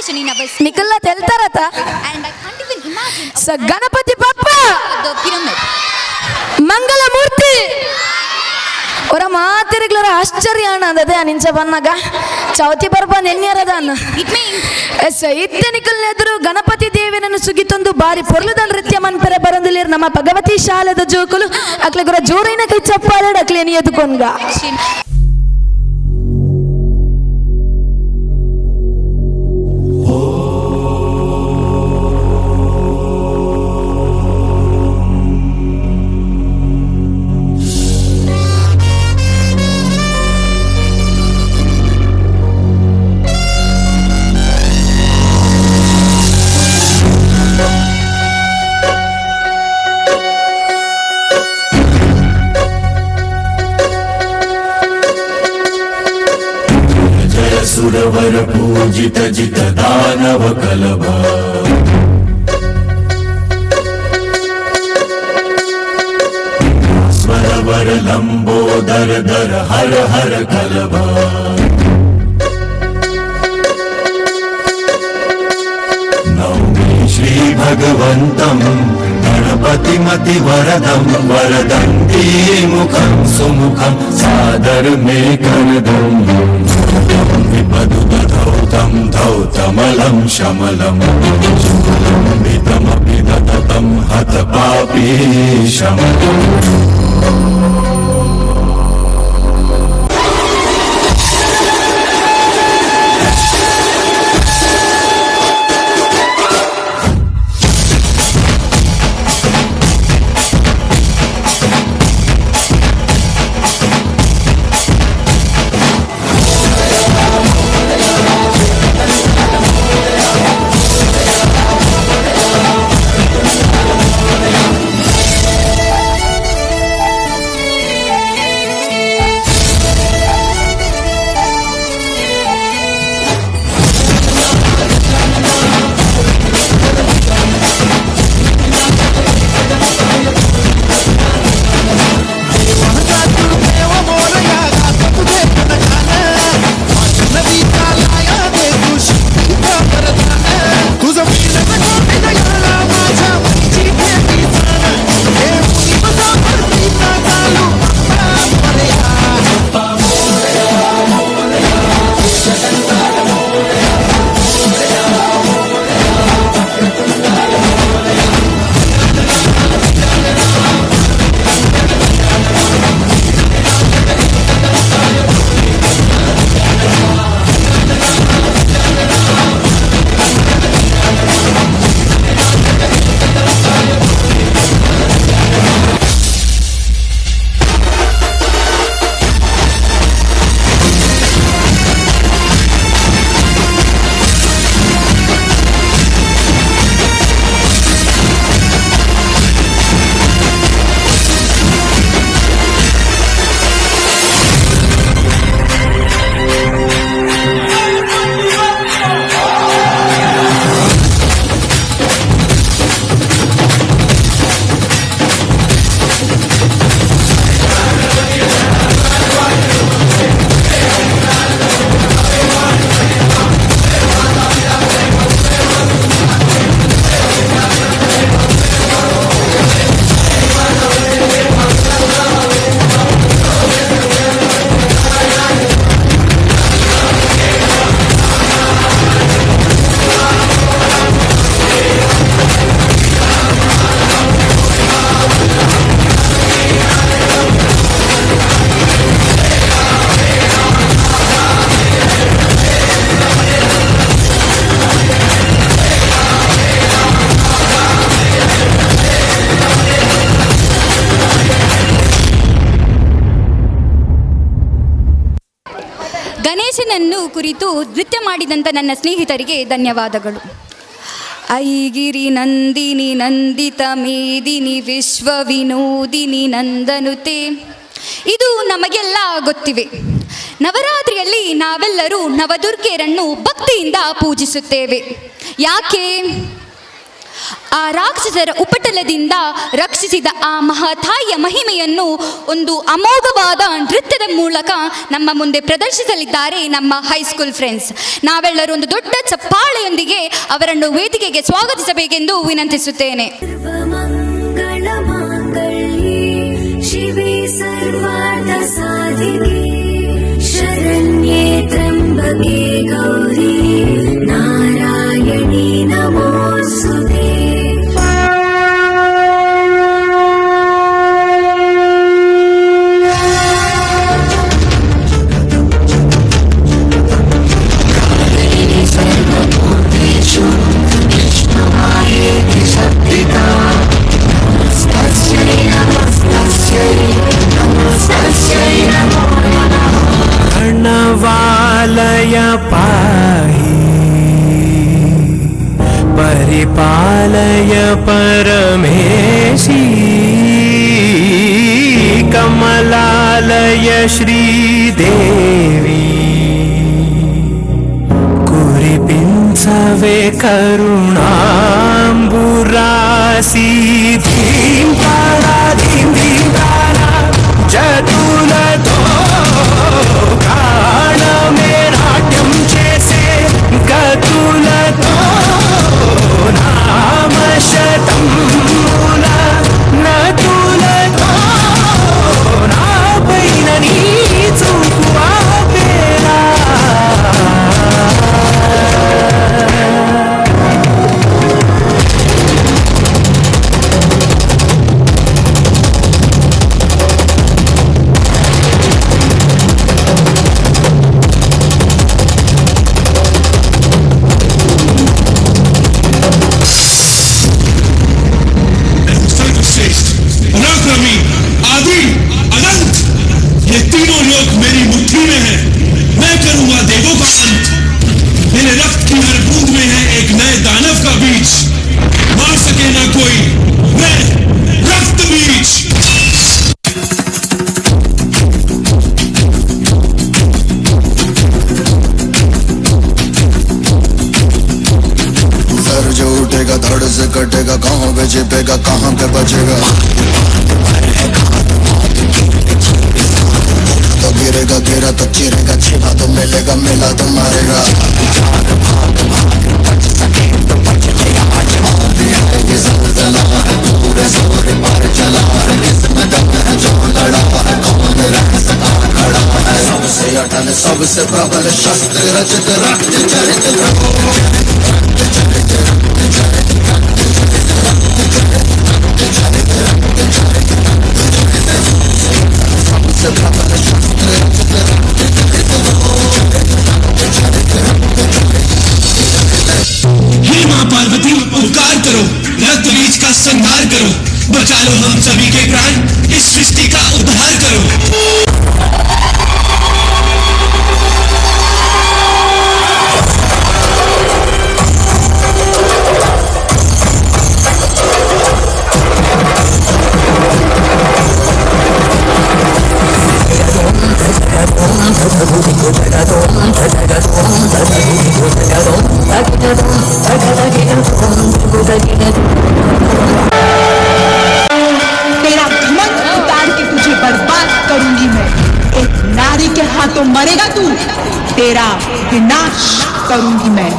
position in our ನಿಕಲ್ಲ ತೆಲ್ತಾರತ and I can't even imagine Ganapati Bappa the pyramid. ಮಂಗಲಮೂರ್ತಿ ಒರ ಮಾತಿರಿಗ್ಲರ ಆಶ್ಚರ್ಯ ಅನ್ನದೇ ನಿಂಚ ಬನ್ನಾಗ ಚೌತಿ ಬರ್ಬ ನೆನ್ಯರದ ಅನ್ನ It means ಇತ್ತನಿಕಲ್ ಎದುರು ಗಣಪತಿ ದೇವಿನನ್ನು ಸುಗಿತೊಂದು ಬಾರಿ ಪೊರ್ಲುದ ನೃತ್ಯ ಮನ್ಪರೆ ಬರಂದಿಲ್ಲಿರ್ ನಮ್ಮ ಭಗವತಿ ಶಾಲೆದ ಜೋಕುಲು ಅಕ್ಲೆ ಗುರ ಜೋರೈನ ಕೈ ಚಪ್ಪಾಳೆ ಅಕ್ಲೆ ನಿಯದುಕೊಂಡ್ಗ ಸುರವರ ಪೂಜಿತ ಜಿತ ದಾನವ ಕಲಭ ಸ್ವರವರ ಲಂಬೋದರ ದರ ಹರ ಹರ ಕಲಭ ನೌಮಿ ಶ್ರೀ ಭಗವಂತಂ ಗಣಪತಿಮತಿ ವರದಂ ವರದಂತಿ ಮುಖಂ ಸುಮುಖಂ ಸಾದರ ಮೇ ಕರದಂ ವಿಪದುಧೌತಂ ಧೌತಮಲಂ ಶಮಲಂ ಶುಭಲಂಬಿತಮಪಿ ದತತಂ ಹತ ಪಾಪೀಶಂ ಗಣೇಶನನ್ನು ಕುರಿತು ನೃತ್ಯ ಮಾಡಿದಂಥ ನನ್ನ ಸ್ನೇಹಿತರಿಗೆ ಧನ್ಯವಾದಗಳು. ಐಗಿರಿ ನಂದಿನಿ ನಂದಿತ ಮೇದಿನಿ ವಿಶ್ವ ವಿನೋದಿನಿ ನಂದನುತೆ. ಇದು ನಮಗೆಲ್ಲ ಗೊತ್ತಿವೆ. ನವರಾತ್ರಿಯಲ್ಲಿ ನಾವೆಲ್ಲರೂ ನವದುರ್ಗೆಯರನ್ನು ಭಕ್ತಿಯಿಂದ ಪೂಜಿಸುತ್ತೇವೆ. ಯಾಕೆ? ಆ ರಾಕ್ಷಸರ ಉಪಟಳದಿಂದ ರಕ್ಷಿಸಿದ ಆ ಮಹಾತಾಯಿಯ ಮಹಿಮೆಯನ್ನು ಒಂದು ಅಮೋಘವಾದ ನೃತ್ಯದ ಮೂಲಕ ನಮ್ಮ ಮುಂದೆ ಪ್ರದರ್ಶಿಸಲಿದ್ದಾರೆ ನಮ್ಮ ಹೈಸ್ಕೂಲ್ ಫ್ರೆಂಡ್ಸ್. ನಾವೆಲ್ಲರೂ ಒಂದು ದೊಡ್ಡ ಚಪ್ಪಾಳೆಯೊಂದಿಗೆ ಅವರನ್ನು ವೇದಿಕೆಗೆ ಸ್ವಾಗತಿಸಬೇಕೆಂದು ವಿನಂತಿಸುತ್ತೇನೆ. शिवे सर्वार्थसाधिके शरण्ये त्र्यम्बके गौरी नारायणी नमोऽस्तुते. प्रणवालय पाहि परिपालय परमेशी कमलालय श्रीदेवी कुरिपिंसवे करुणाम्बुरासी धीं तारा जतुलतो गानमे नाट्यं चेसे गतुलतो नाम शतं मूल नतुलतो नापैननी चुकुवा पेरा. पराक्रमी, आदि, अनंत, ये तीनों लोग मेरी मुट्ठी में हैं. मैं करूंगा देवों का अंत. मेरे रक्त की हर बूंद में है एक नए दानव का बीज. मार सके ना कोई, मैं रक्त बीज. सर जो उठेगा धड़ से कटेगा, कहाँ पे छिपेगा कहाँ पे बचेगा. तो गिरेगा गिरा तो चिरेगा, छिपा तो मिलेगा मिला तो मारेगा. पूरे जोर पर चला इसमें दम है जो लड़ा है, कौन रह सका खड़ा है. सबसे अटल सबसे प्रबल शस्त्र रचित रक्त चरित हे मां पार्वती, उपकार करो, रक्त बीज का संहार करो. बचा लो हम सभी के प्राण, इस सृष्टि का उद्धार करो. तेरा घमंड उतार के तुझे बर्बाद करूंगी मैं. एक नारी के हाथों मरेगा तू, तेरा विनाश करूंगी मैं.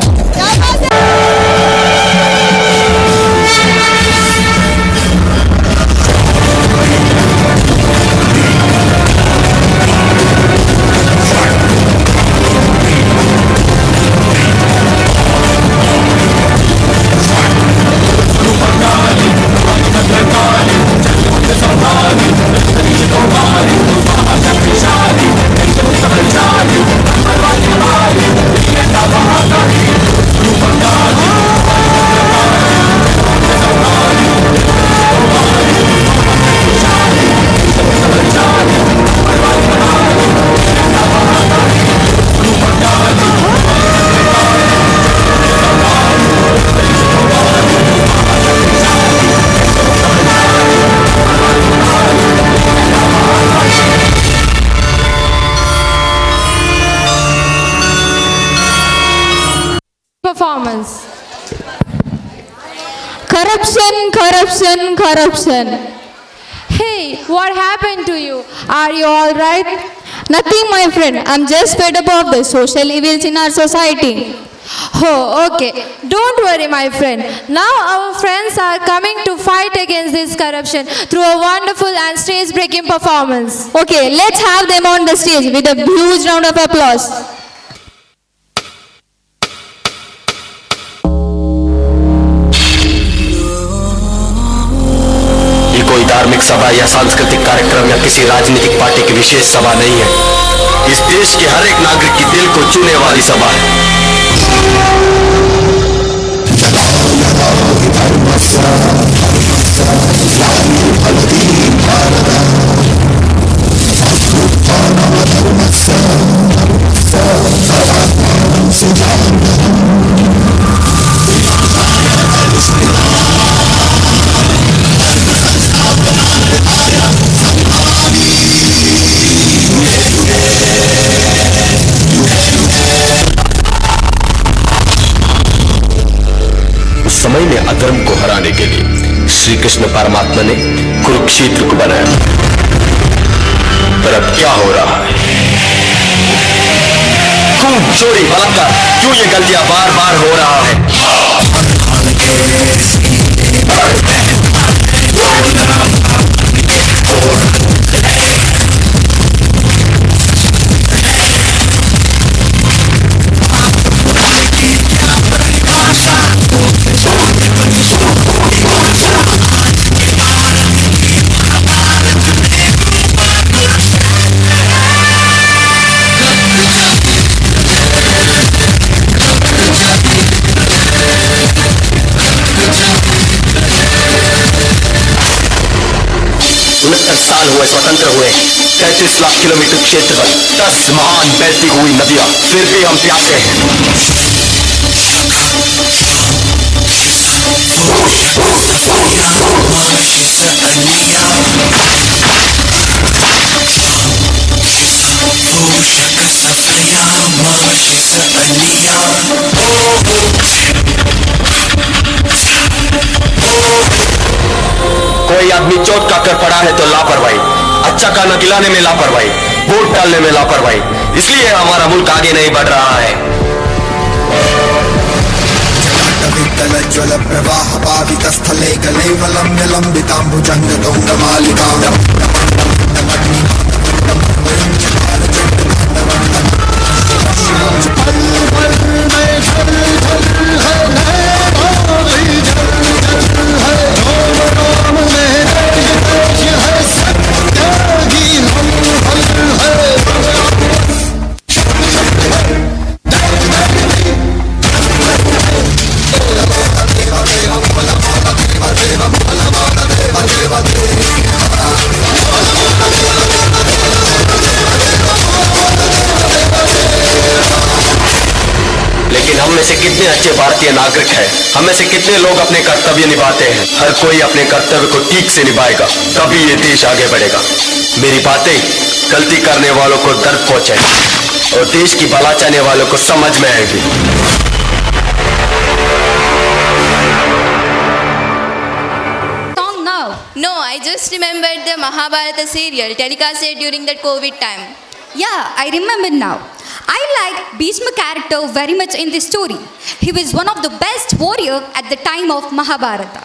Performance. Corruption, corruption, corruption. Hey, what happened to you? Are you all right? Nothing, my friend. I'm just fed up of the social evils in our society. Oh, okay. Don't worry, my friend. Now our friends are coming to fight against this corruption through a wonderful and stage-breaking performance. Okay, let's have them on the stage with a huge round of applause. ये कोई धार्मिक सभा या सांस्कृतिक कार्यक्रम या किसी राजनीतिक पार्टी की विशेष सभा नहीं है। इस देश के हर एक नागरिक की दिल को छूने वाली सभा है। समय में अधर्म को हराने के लिए श्री कृष्ण परमात्मा ने कुरुक्षेत्र को बनाया, पर अब क्या हो रहा है? खून, चोरी, बलात्कार, क्यों ये गलतियां बार बार हो रहा है? साल हुए स्वतंत्र हुए, 33 लाख किलोमीटर क्षेत्र पर 10 महान बहती हुई नदियां, फिर भी हम प्यासे हैं। कोई आदमी चोट का कर पड़ा है तो लापरवाही, अच्छा खाना खिलाने में लापरवाही, वोट डालने में लापरवाही, इसलिए हमारा मुल्क आगे नहीं बढ़ रहा है। ज्वल प्रवाह पावित स्थले कलेवलम लंबितांबुजंग गौंडमालिका हम में से कितने अच्छे भारतीय नागरिक हैं? हम में से कितने लोग अपने कर्तव्य निभाते हैं? हर कोई अपने कर्तव्य को ठीक से निभाएगा, तभी ये देश आगे बढ़ेगा। मेरी बातें गलती करने वालों को दर्द पहुंचाएगी और देश की भला चाहने वालों को समझ में आएगी। No, I just remembered the Mahabharata serial telecasted during that COVID time. Yeah, I remember now. I like Bhishma character very much in this story. He was one of the best warrior at the time of Mahabharata.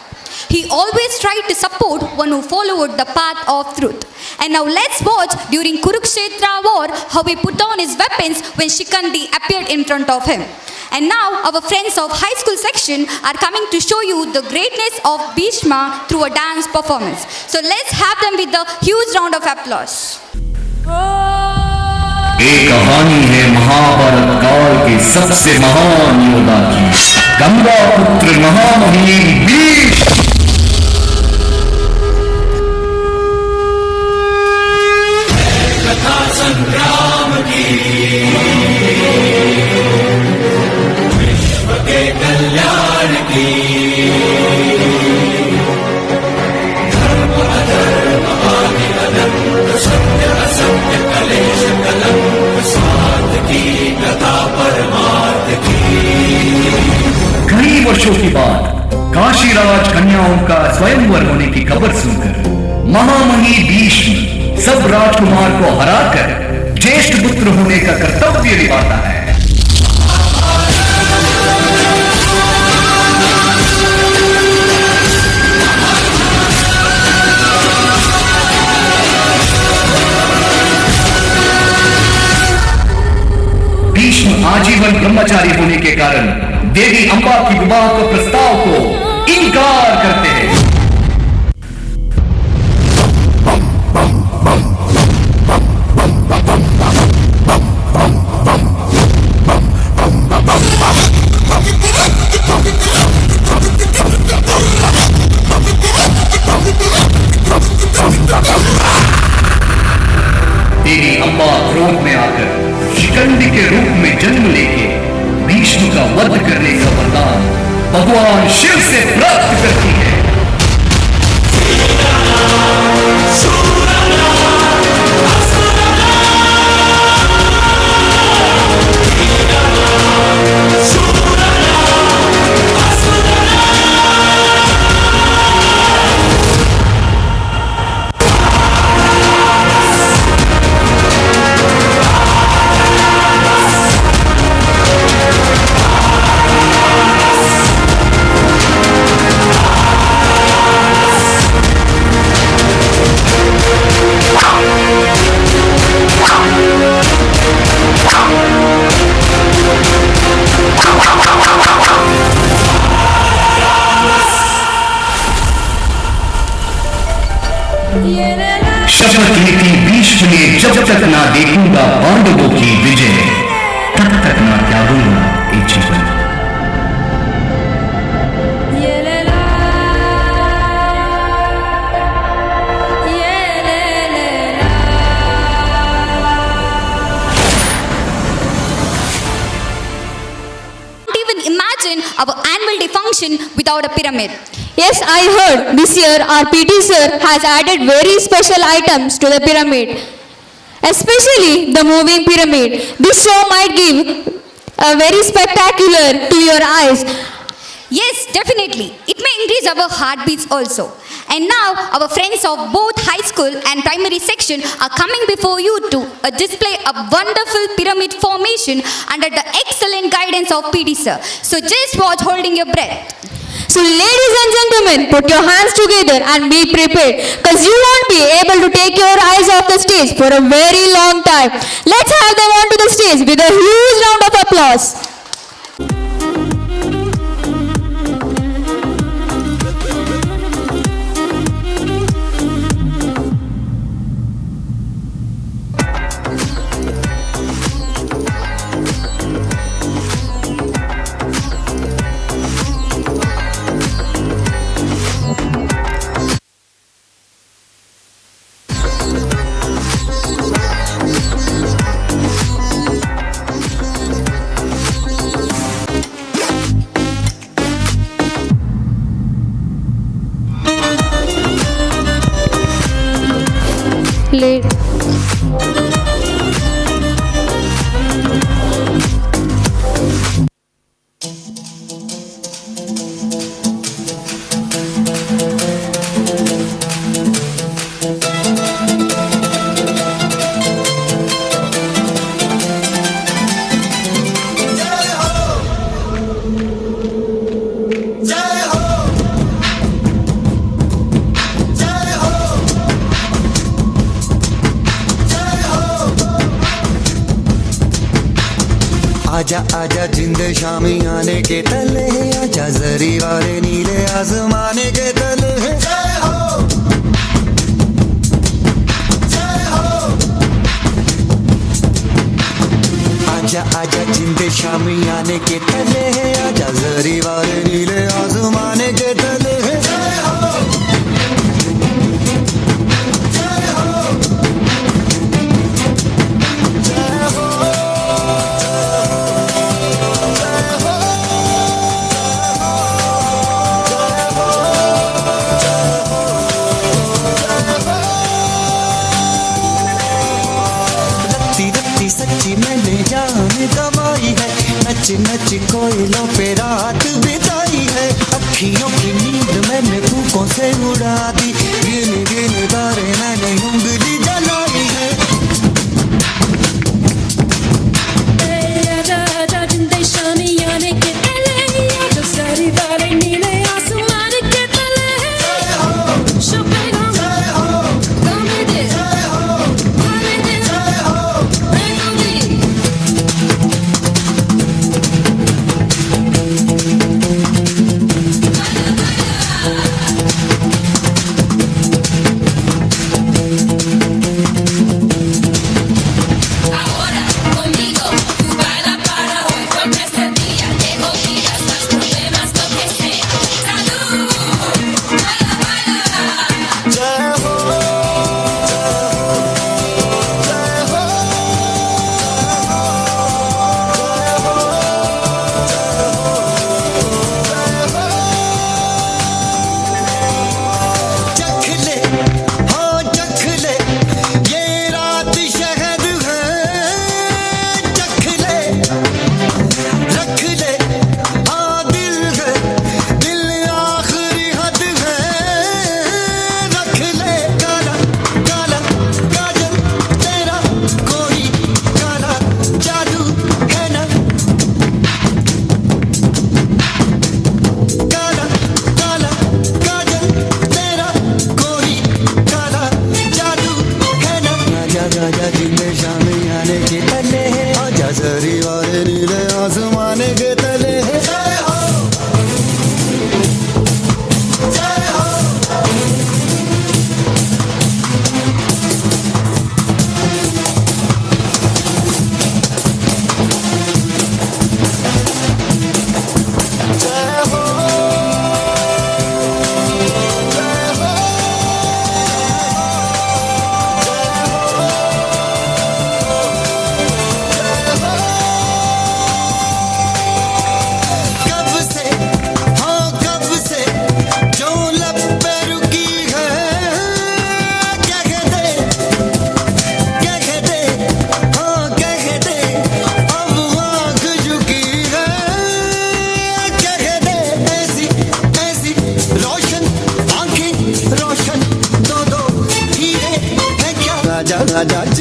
He always tried to support one who followed the path of truth. And now let's watch during Kurukshetra war how he put on his weapons when Shikandi appeared in front of him. And now our friends of high school section are coming to show you the greatness of Bhishma through a dance performance. So let's have them with a huge round of applause. एक कहानी है महाभारत काल के सबसे महान योद्धा की, गंगा पुत्र महामहिम भीष्म। कथा संग्राम की, विश्व के कल्याण की, धर्म अधर्म आदि अनंत, सत्य असत्य कलेश कलंक, स्वार्थ की कथा परमार्थ की। कई वर्षों के बाद काशीराज कन्याओं का स्वयंवर होने की खबर सुनकर महामहिम भीष्म सब राजकुमार को हराकर ज्येष्ठ पुत्र होने का कर्तव्य निभाता है। के कारण देवी अम्बा की विवाह के प्रस्ताव को इनकार करते हैं। देवी अम्बा क्रोध में आकर शिखंडी के रूप में जन्म लेके भीष्म का वध करने का वरदान भगवान शिव से प्राप्त करती है। शपथ ली थी भीष्म ने, जब तक ना देखूंगा पांडवों की विजय, तब तक ना त्यागूंगा ये जीवन। Even imagine our annual day function without a pyramid. Yes, I heard this year our PT sir has added very special items to the pyramid, especially the moving pyramid. This show might give a very spectacular to your eyes. Yes, definitely. It may increase our heartbeats also. And now our friends of both high school and primary section are coming before you to display a wonderful pyramid formation under the excellent guidance of PT sir. So just watch holding your breath. So ladies and gentlemen, put your hands together and be prepared, because you won't be able to take your eyes off the stage for a very long time. Let's have them onto the stage with a huge round of applause. Late. आजा आजा जिंद शामी आने के तले, आजा जरी वाले नीले आसमाने के तले। जय हो जय हो। आजा आजा जिंद शामी आने के तले, आजा जरी वाले नीले आसमाने के तले। जय हो जय हो जय हो। सच्ची मैंने जान गवाई है, नच नच कोयलों पे रात बिताई है। अखियों की नींद मैंने फूकों से उड़ा दी, गिन गिन तारे मैंने उंगली जलाई है। आजा आजा जिंदे शामी आने के तले, आजा सारी वाले नीले आसमान के तले। जय हो शुक्रिया जय हो गाने दे जय हो गाने दे जय हो।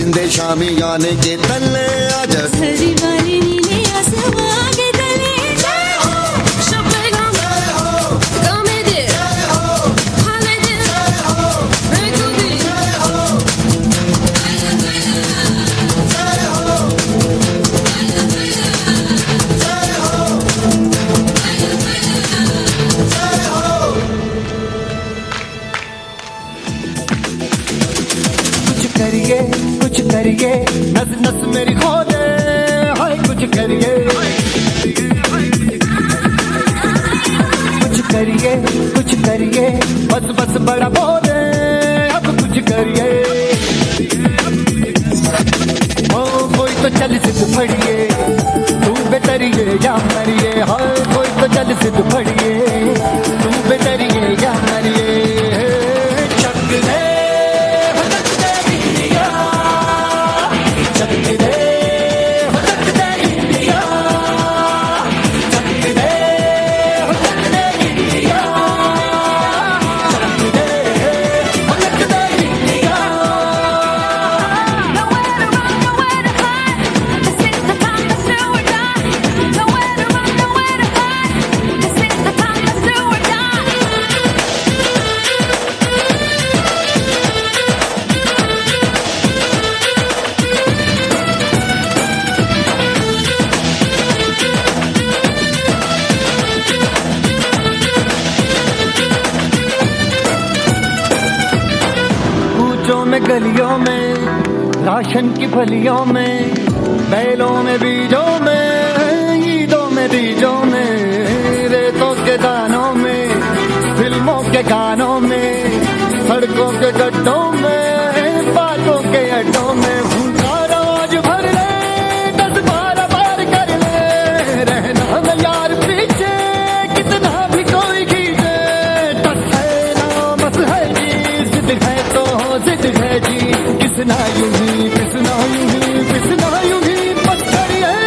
जिंदे शामी याने के तले आजा हरी वाली नीले आसमां के तले जय हो शबनम जय हो कामेदे जय हो हालेदे जय हो बेगुदी जय हो कुछ करिए नस नस मेरी खो दे हाय कुछ करिए बस बस बड़ा बोले अब कुछ करिए ओ कोई तो चल सिद्ध फड़िए तू बेतरिए या मरिए हाय कोई तो चल सिद्ध फड़िए तू बेतरिए या मरिए चक दे गलियों में राशन की फलियों में बैलों में बीजों में ईदों में बीजों में रेतों के दानों में फिल्मों के गानों में सड़कों के गड्ढों में बातों के अड्डों में भूखा रोज भर ले 10-12 बार कर ले रहना न यार पीछे कितना भी कोई खींचे टस है ना बस है जी जिद है तो जिद है जी किसना यूं ही पत्थर है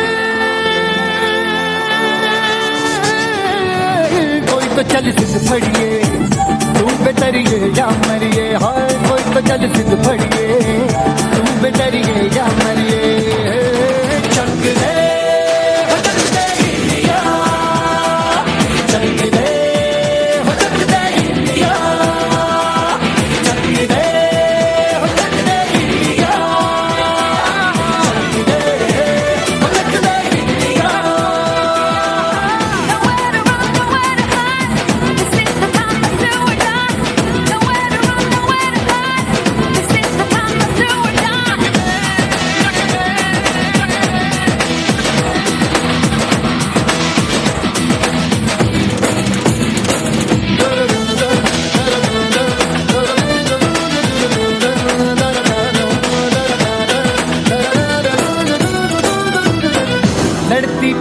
कोई तो चल सिद्ध फड़िए तू बेतरिए या मरिए हाय कोई तो चल सिद्ध फड़िए तू बेतरिए या मरिए चक दे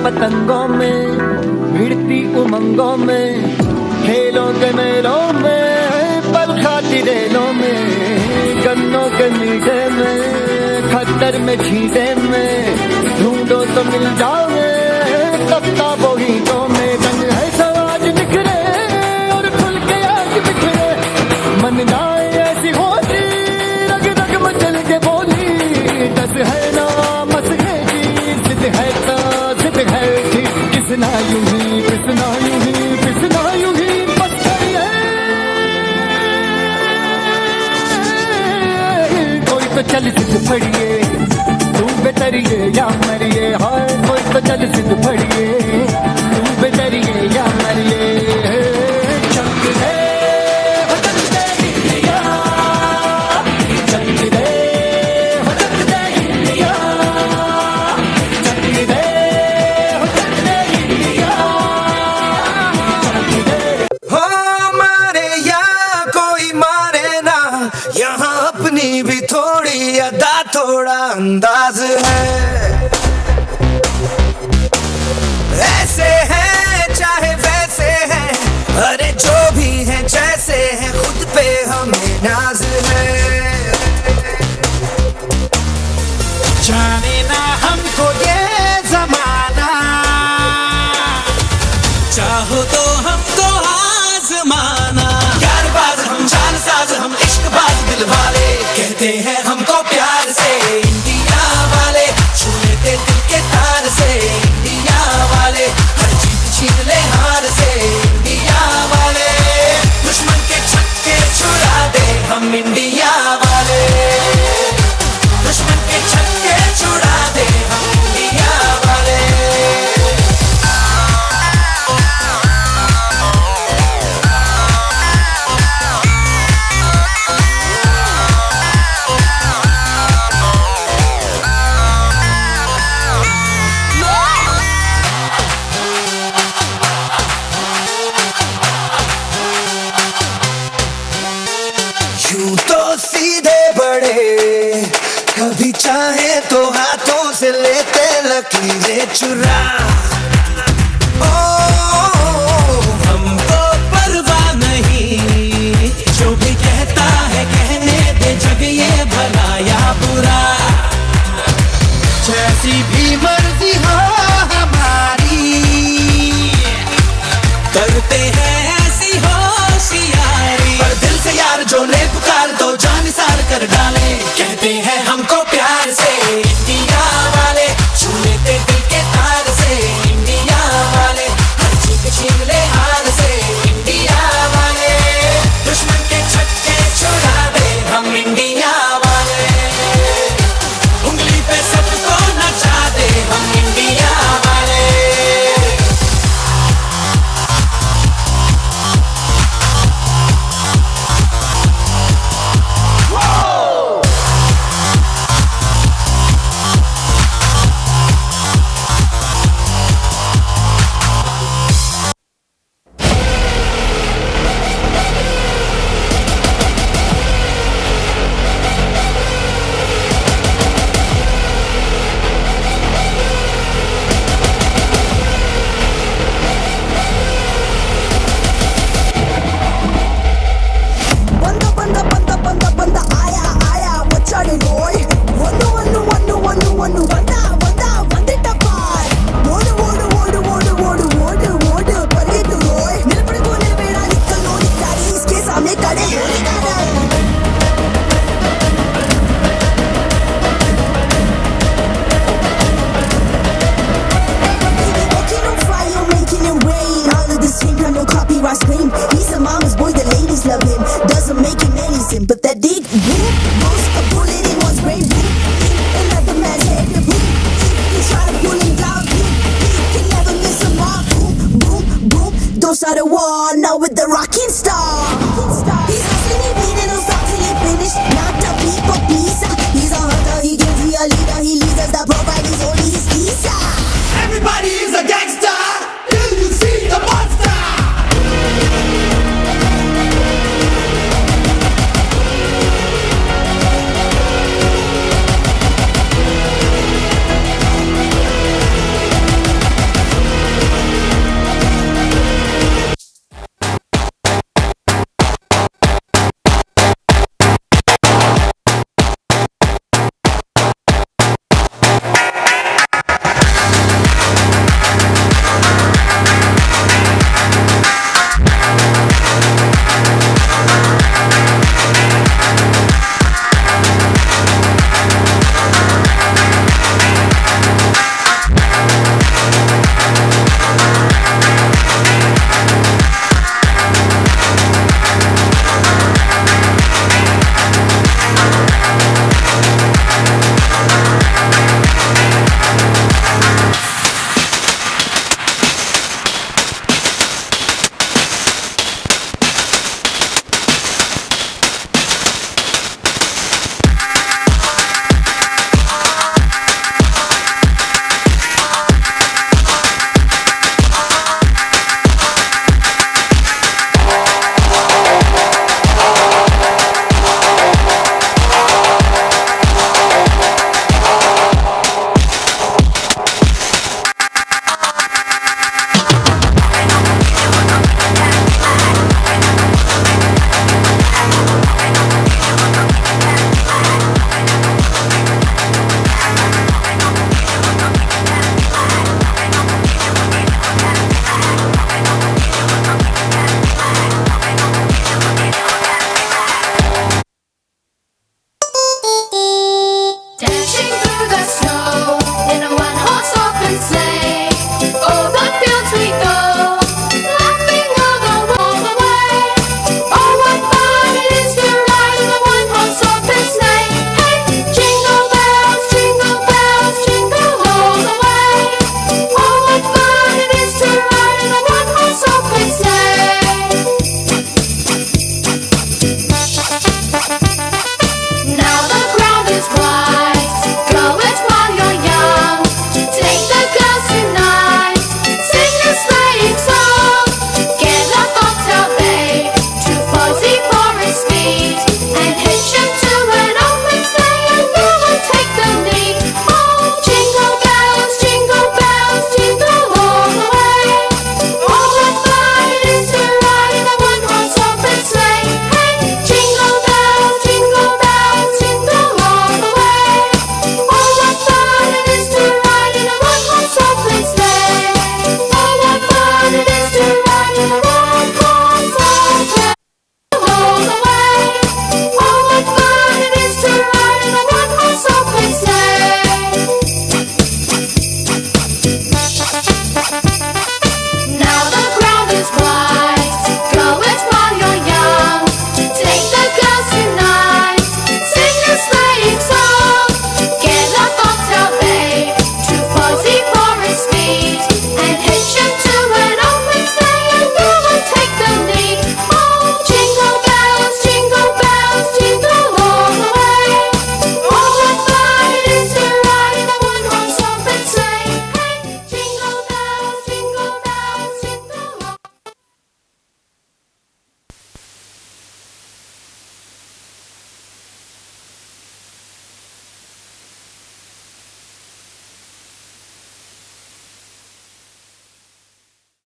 पतंगों में भिड़ती उमंगों में खेलों के मेलों में पल खाती रेलों में गन्नों के मीठे में खद्दर में छींटे में ढूंढो तो मिल जाओगे तख्ता बोगीटों में रंग है सवाज बिखरे और खुल के आज बिखरे मन जाए ऐसी होती रग रग मचल के बोली दस है ना मस है जी जिद है तो जिद है ठीक किसना यूं ही पत्थर है कोई तो चल सिद्ध फड़िए तू बेतरिए या मरिए हाय कोई तो चल सिद्ध फड़िए तू बेतरिए या मरिए चक दे भी थोड़ी अदा थोड़ा अंदाज है ऐसे हैं चाहे वैसे हैं अरे जो भी हैं जैसे हैं खुद पे हमें नाज है जाने ना हमको ये जमाना चाहो तो हमको आजमाना यारबाज हम जानसाज हम इश्कबाज दिल वाले कहते हैं हमको प्यार से चाहे तो हाथों से लेते लकीरें चुरा। ओ हमको परवाह नहीं, जो भी कहता है कहने दे, जग ये भला या बुरा। जैसी भी मर्जी हो हमारी, करते हैं ऐसी होशियारी। पर दिल से यार जो ले पुकार दो, जान निसार कर डाले। कहते हैं हमको प्यार से इंडिया वाले, छू लेते दिल के तार से इंडिया वाले। हर चीज छीन ले हार से इंडिया वाले, दुश्मन के छक्के छुड़ा दे हम इंडिया वाले। उंगली पे सबको नचा दे हम इंडिया वाले। He's a mama's boy, the ladies love him. Doesn't make him any sin, but that dig boom goes a bullet in one's brain. Boom, another man's head. Boom, you try to pull him down. Boom, can never miss a mark. Boom, boom, boom. Don't start a war now with the rocking star. He's hustling, he beating, don't stop till he finish. Not a people pizza. He's a hunter, he gives, he a leader. He leads us, the provide is only his visa. Everybody is a gangster till you see the monster. me.